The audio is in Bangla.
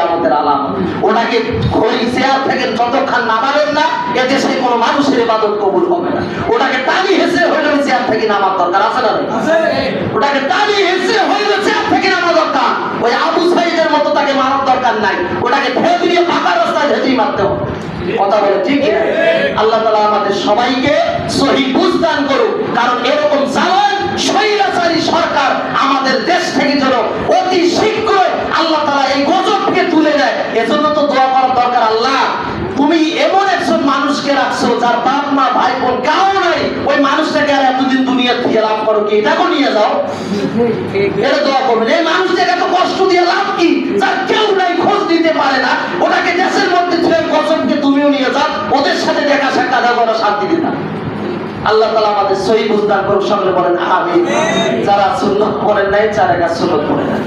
আমাদের আলামত। ওটাকে ওই চেয়ার থেকে যতক্ষণ নামাবেন না এদেশে কোনো মানুষের ইবাদত কবুল হবে না। ওটাকে টানি হেসে হইলে চেয়ার থেকে নামার দরকার আছে না? ওটাকে টানি হেসে হইলে চেয়ার থেকে নামা দরকার। ওই আবু সাইদের মতো তাকে মারার দরকার নাই। ওটাকে ঠেলে দিয়ে ফাঁকা রাস্তায় ঝেঁটিয়ে মারতে হবে। কথা বলে ঠিক না? আল্লাহ তাআলা আমাদের সবাইকে সহিহ বুঝ দান করুক। কারণ এরকম জালেম স্বৈরাচারী সরকার আমাদের দেশ থেকে যেন অতি শীঘ্রই আল্লাহ তাআলা এই গজবকে তুলে নেয়। এজন্য তো দোয়া করার দরকার, আল্লাহ তুমি এমন একজন মানুষকে রাখছো যার বাপ মা ভাই বোন কাউ নাই, ওই মানুষটাকে আর এতদিন দুনিয়া থেকে লাভ করো কি, এটাকে নিয়ে যাও। এটা দোয়া করবেন। এই মানুষটাকে এত কষ্ট দিয়ে লাভ কি, যার কেউ নাই, খোঁজ দিতে পারে না, ওটাকে দেশের মধ্যে ছেড়ে গজবকে তুমিও নিয়ে যাও, ওদের সাথে দেখা সাক্ষাৎ করা শান্তি দিতা। আল্লাহ তাআলা আমাদের সহিহ বুঝ দান করুক। সকলে বলেন আমিন। যারা সুন্নাত পড়েন নাই, যারা সুন্নাত পড়ে না।